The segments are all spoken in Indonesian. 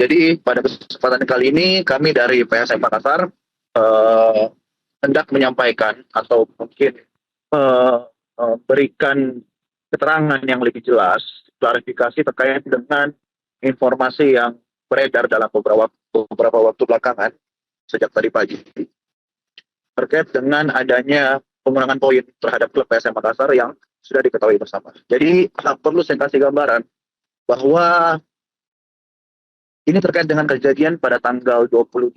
Jadi pada kesempatan kali ini kami dari PSM Makassar eh, hendak menyampaikan atau mungkin eh, berikan keterangan yang lebih jelas, klarifikasi terkait dengan informasi yang beredar dalam beberapa waktu belakangan sejak tadi pagi terkait dengan adanya pengurangan poin terhadap klub PSM Makassar yang sudah diketahui bersama. Jadi perlu saya kasih gambaran bahwa ini terkait dengan kejadian pada tanggal 22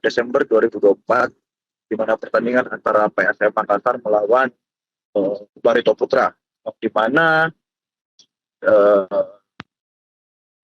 Desember 2024 di mana pertandingan antara PSM Makassar melawan Barito Putra, di mana uh,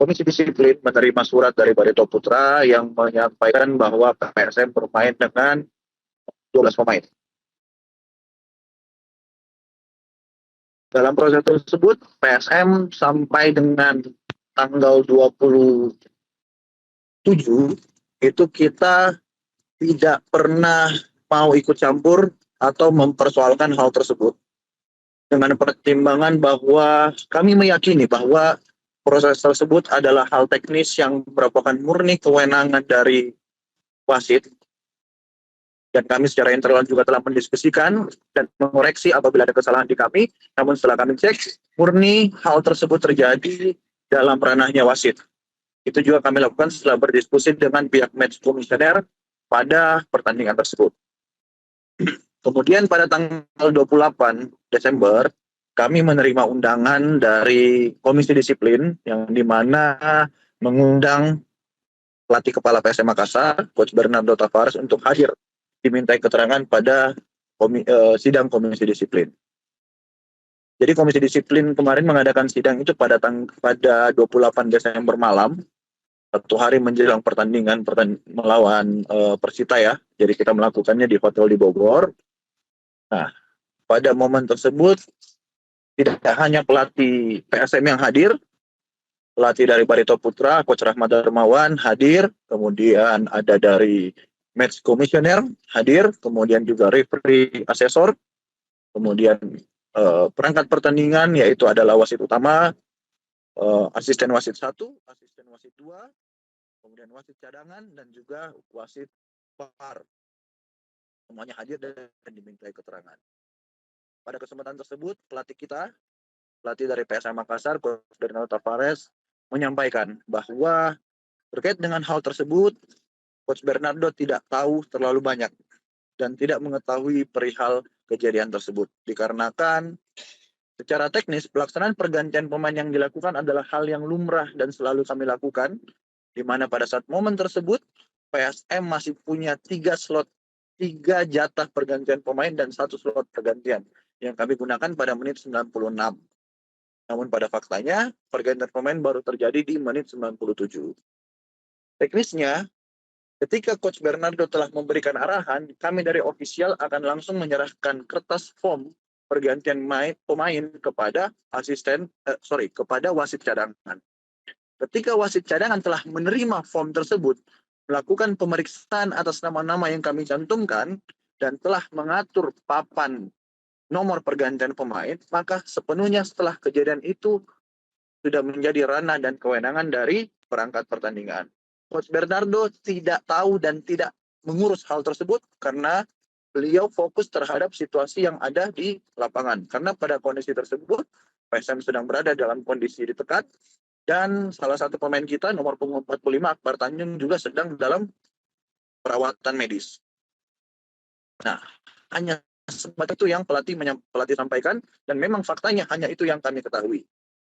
Komisi Disiplin menerima surat dari Barito Putra yang menyampaikan bahwa PSM bermain dengan 12 pemain. Dalam proses tersebut, PSM sampai dengan tanggal 27 itu kita tidak pernah mau ikut campur atau mempersoalkan hal tersebut. Dengan pertimbangan bahwa kami meyakini bahwa proses tersebut adalah hal teknis yang merupakan murni kewenangan dari wasit. Dan kami secara internal juga telah mendiskusikan dan mengoreksi apabila ada kesalahan di kami. Namun setelah kami cek, murni hal tersebut terjadi dalam ranahnya wasit. Itu juga kami lakukan setelah berdiskusi dengan pihak match komisioner pada pertandingan tersebut. Kemudian pada tanggal 28 Desember, kami menerima undangan dari Komisi Disiplin yang dimana mengundang pelatih kepala PSM Makassar, Coach Bernardo Tavares untuk hadir dimintai keterangan pada sidang Komisi Disiplin. Jadi Komisi Disiplin kemarin mengadakan sidang itu pada 28 Desember malam, satu hari menjelang pertandingan melawan Persita ya. Jadi kita melakukannya di hotel di Bogor. Nah, pada momen tersebut tidak hanya pelatih PSM yang hadir, pelatih dari Barito Putra, Coach Rahmat Darmawan hadir, kemudian ada dari match komisioner hadir, kemudian juga referee asesor, kemudian perangkat pertandingan yaitu adalah wasit utama, asisten wasit 1, asisten wasit 2, kemudian wasit cadangan dan juga wasit VAR. Semuanya hadir dan dimintai keterangan. Pada kesempatan tersebut, pelatih dari PSM Makassar, Coach Bernardo Tavares, menyampaikan bahwa terkait dengan hal tersebut, Coach Bernardo tidak tahu terlalu banyak dan tidak mengetahui perihal kejadian tersebut. Dikarenakan secara teknis pelaksanaan pergantian pemain yang dilakukan adalah hal yang lumrah dan selalu kami lakukan, di mana pada saat momen tersebut PSM masih punya 3 jatah pergantian pemain dan 1 slot pergantian yang kami gunakan pada menit 96. Namun pada faktanya pergantian pemain baru terjadi di menit 97. Teknisnya, ketika Coach Bernardo telah memberikan arahan, kami dari ofisial akan langsung menyerahkan kertas form pergantian pemain kepada kepada wasit cadangan. Ketika wasit cadangan telah menerima form tersebut, melakukan pemeriksaan atas nama-nama yang kami cantumkan dan telah mengatur papan nomor pergantian pemain, maka sepenuhnya setelah kejadian itu sudah menjadi ranah dan kewenangan dari perangkat pertandingan. Coach Bernardo tidak tahu dan tidak mengurus hal tersebut karena beliau fokus terhadap situasi yang ada di lapangan. Karena pada kondisi tersebut, PSM sedang berada dalam kondisi ditekan dan salah satu pemain kita, nomor punggung 45, Akbar Tanjung juga sedang dalam perawatan medis. Nah, hanya sebatas itu yang pelatih sampaikan dan memang faktanya hanya itu yang kami ketahui.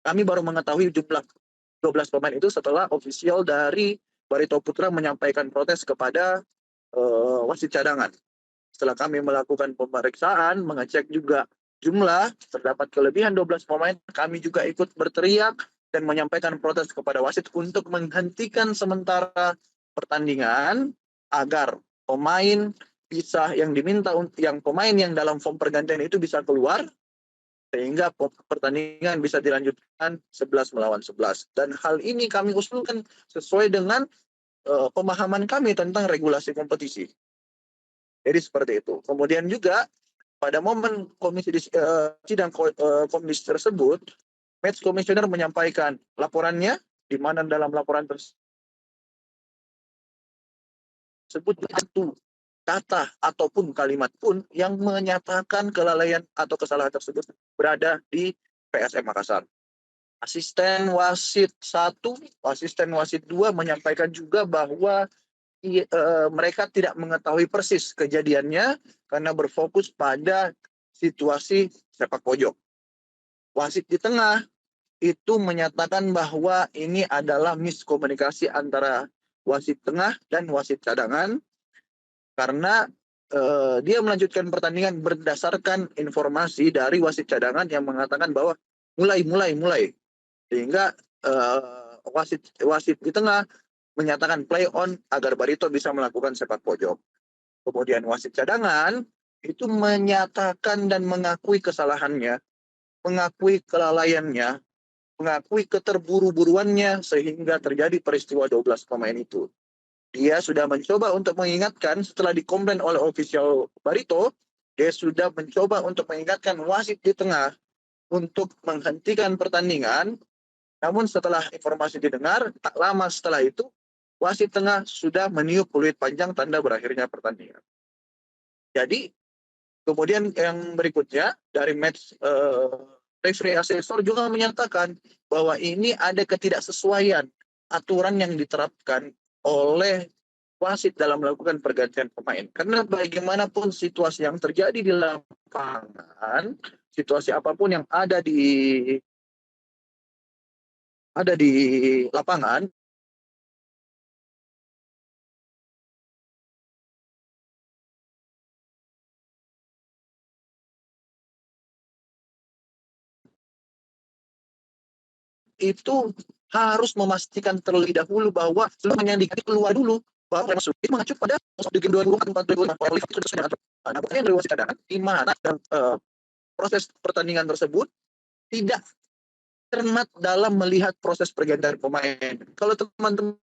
Kami baru mengetahui jumlah 12 pemain itu setelah ofisial dari Barito Putra menyampaikan protes kepada wasit cadangan. Setelah kami melakukan pemeriksaan, mengecek juga jumlah, terdapat kelebihan 12 pemain, kami juga ikut berteriak dan menyampaikan protes kepada wasit untuk menghentikan sementara pertandingan agar pemain bisa yang diminta, yang pemain yang dalam form pergantian itu bisa keluar sehingga pertandingan bisa dilanjutkan 11 melawan 11. Dan hal ini kami usulkan sesuai dengan pemahaman kami tentang regulasi kompetisi. Jadi seperti itu. Kemudian juga pada momen sidang komisi tersebut, match komisioner menyampaikan laporannya, di mana dalam laporan tersebut sebut satu kata ataupun kalimat pun yang menyatakan kelalaian atau kesalahan tersebut berada di PSM Makassar. Asisten wasit 1, asisten wasit 2 menyampaikan juga bahwa mereka tidak mengetahui persis kejadiannya karena berfokus pada situasi sepak pojok. Wasit di tengah itu menyatakan bahwa ini adalah miskomunikasi antara wasit tengah dan wasit cadangan karena dia melanjutkan pertandingan berdasarkan informasi dari wasit cadangan yang mengatakan bahwa mulai, sehingga wasit di tengah menyatakan play on agar Barito bisa melakukan sepak pojok. Kemudian wasit cadangan itu menyatakan dan mengakui kesalahannya, mengakui kelalaiannya, mengakui keterburu-buruannya sehingga terjadi peristiwa 12 pemain itu. Dia sudah mencoba untuk mengingatkan setelah dikomplain oleh ofisial Barito, dia sudah mencoba untuk mengingatkan wasit di tengah untuk menghentikan pertandingan. Namun setelah informasi didengar, tak lama setelah itu wasit tengah sudah meniup peluit panjang tanda berakhirnya pertandingan. Jadi kemudian yang berikutnya dari match referee asesor juga menyatakan bahwa ini ada ketidaksesuaian aturan yang diterapkan oleh wasit dalam melakukan pergantian pemain. Karena bagaimanapun situasi yang terjadi di lapangan, situasi apapun yang ada di lapangan itu harus memastikan terlebih dahulu bahwa seluruh yang diganti keluar dulu, bahwa yang sulit mengacu pada di game 2004 2005 itu sudah diatur. Nah, yang dari wasit cadangan di mana dan proses pertandingan tersebut tidak cermat dalam melihat proses pergantian pemain. Kalau teman-teman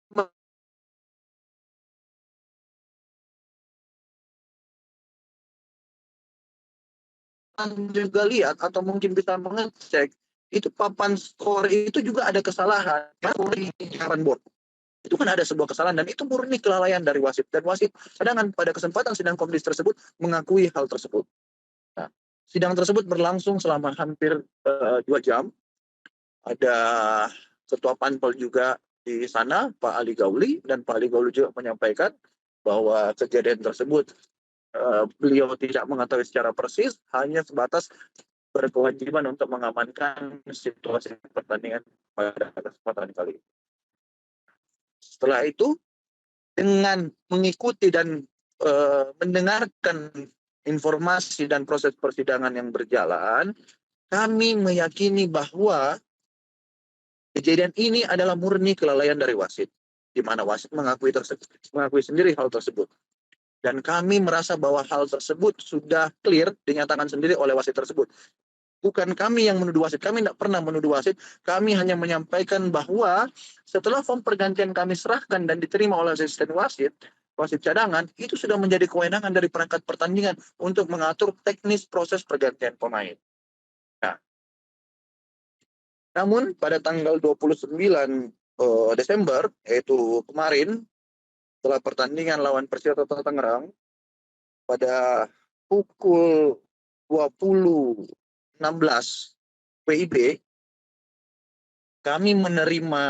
juga lihat atau mungkin bisa mengecek itu papan skor itu juga ada kesalahan di papan board. Itu kan ada sebuah kesalahan dan itu murni kelalaian dari wasit, dan wasit cadangan pada kesempatan sidang kompetisi tersebut mengakui hal tersebut. Nah, sidang tersebut berlangsung selama hampir 2 jam. Ada ketua panpel juga di sana, Pak Ali Gauli, dan Pak Ali Gauli juga menyampaikan bahwa kejadian tersebut beliau tidak mengetahui secara persis, hanya sebatas berkewajiban untuk mengamankan situasi pertandingan pada kesempatan kali ini. Setelah itu, dengan mengikuti dan mendengarkan informasi dan proses persidangan yang berjalan, kami meyakini bahwa kejadian ini adalah murni kelalaian dari wasit, di mana wasit mengakui sendiri hal tersebut. Dan kami merasa bahwa hal tersebut sudah clear dinyatakan sendiri oleh wasit tersebut. Bukan kami yang menuduh wasit, kami tidak pernah menuduh wasit, kami hanya menyampaikan bahwa setelah form pergantian kami serahkan dan diterima oleh asisten wasit cadangan, itu sudah menjadi kewenangan dari perangkat pertandingan untuk mengatur teknis proses pergantian pemain. Nah, namun pada tanggal 29 Desember, yaitu kemarin, setelah pertandingan lawan Persita Tangerang, pada pukul 20.16 WIB, kami menerima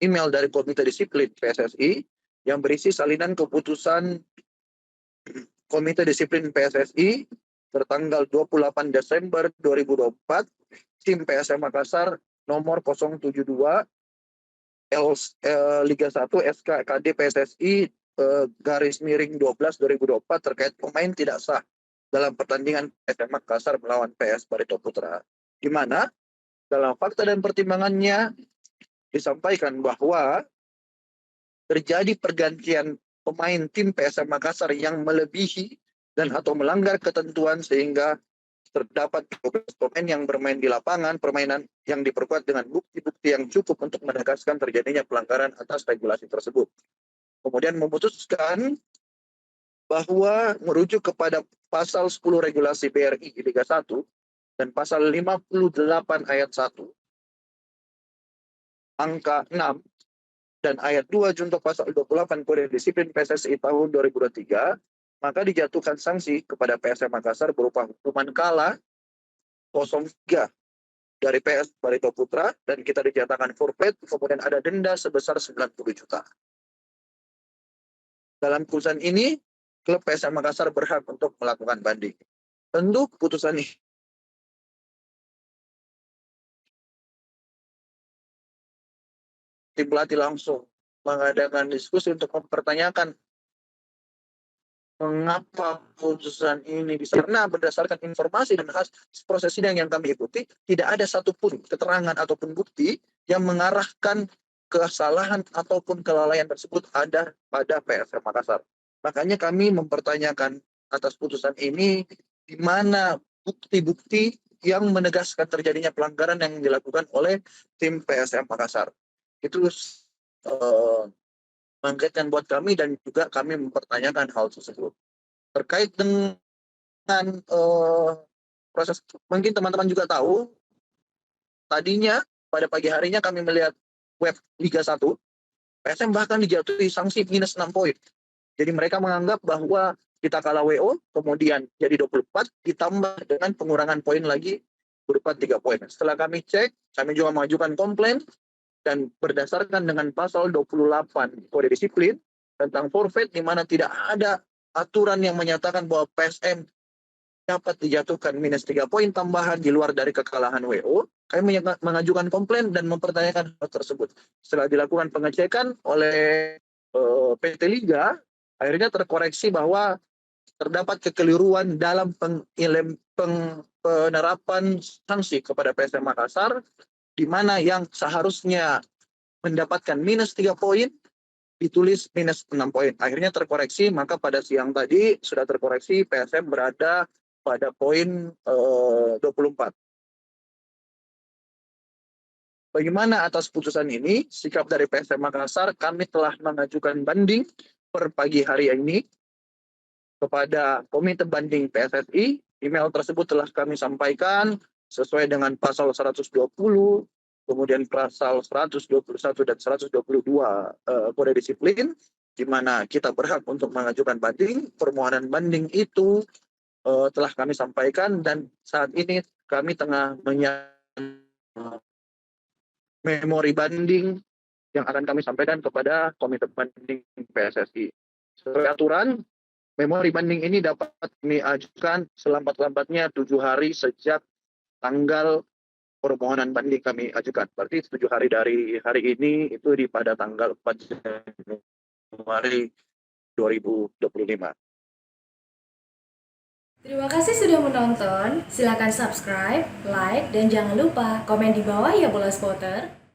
email dari Komite Disiplin PSSI yang berisi salinan keputusan Komite Disiplin PSSI tertanggal 28 Desember 2024, tim PSM Makassar nomor 072 Liga 1 SKKD PSSI garis miring 12 2024 terkait pemain tidak sah dalam pertandingan PSM Makassar melawan PS Barito Putra, di mana dalam fakta dan pertimbangannya disampaikan bahwa terjadi pergantian pemain tim PSM Makassar yang melebihi dan atau melanggar ketentuan sehingga terdapat 12 pemain yang bermain di lapangan, permainan yang diperkuat dengan bukti-bukti yang cukup untuk menegaskan terjadinya pelanggaran atas regulasi tersebut. Kemudian memutuskan bahwa merujuk kepada pasal 10 regulasi BRI Liga 1 dan pasal 58 ayat 1 angka 6 dan ayat 2 junto pasal 28 Kode Disiplin PSSI tahun 2023, maka dijatuhkan sanksi kepada PSM Makassar berupa hukuman kala 03 dari PS Barito Putra dan kita dinyatakan forfeit, kemudian ada denda sebesar 90 juta. Dalam putusan ini, klub PSM Makassar berhak untuk melakukan banding. Tentu putusan ini tim pelatih langsung mengadakan diskusi untuk mempertanyakan mengapa putusan ini bisa, karena berdasarkan informasi dan hasil proses sidang yang kami ikuti, tidak ada satupun keterangan ataupun bukti yang mengarahkan kesalahan ataupun kelalaian tersebut ada pada PSM Makassar. Makanya kami mempertanyakan atas putusan ini, di mana bukti-bukti yang menegaskan terjadinya pelanggaran yang dilakukan oleh tim PSM Makassar. Itu mengagetkan buat kami dan juga kami mempertanyakan hal tersebut. Terkait dengan proses, mungkin teman-teman juga tahu, tadinya pada pagi harinya kami melihat web Liga 1, PSM bahkan dijatuhi sanksi minus 6 poin. Jadi mereka menganggap bahwa kita kalah WO, kemudian jadi 24, ditambah dengan pengurangan poin lagi berupa 3 poin. Setelah kami cek, kami juga mengajukan komplain, dan berdasarkan dengan pasal 28 Kode Disiplin tentang forfeit, di mana tidak ada aturan yang menyatakan bahwa PSM dapat dijatuhkan minus 3 poin tambahan di luar dari kekalahan WO, kami mengajukan komplain dan mempertanyakan hal tersebut. Setelah dilakukan pengecekan oleh PT Liga, akhirnya terkoreksi bahwa terdapat kekeliruan dalam penerapan sanksi kepada PSM Makassar, di mana yang seharusnya mendapatkan minus 3 poin, ditulis minus 6 poin. Akhirnya terkoreksi, maka pada siang tadi sudah terkoreksi, PSM berada pada poin 24. Bagaimana atas putusan ini? Sikap dari PSM Makassar, kami telah mengajukan banding per pagi hari ini kepada Komite Banding PSSI. Email tersebut telah kami sampaikan sesuai dengan pasal 120, kemudian pasal 121 dan 122 Kode Disiplin, di mana kita berhak untuk mengajukan banding. Permohonan banding itu telah kami sampaikan dan saat ini kami tengah menyiapkan memori banding yang akan kami sampaikan kepada Komite Banding PSSI. Sesuai aturan, memori banding ini dapat kami ajukan selambat-lambatnya 7 hari sejak tanggal permohonan banding kami ajukan. Berarti 7 hari dari hari ini itu pada tanggal 4 Januari 2025. Terima kasih sudah menonton. Silakan subscribe, like, dan jangan lupa komen di bawah ya Bola Spotter.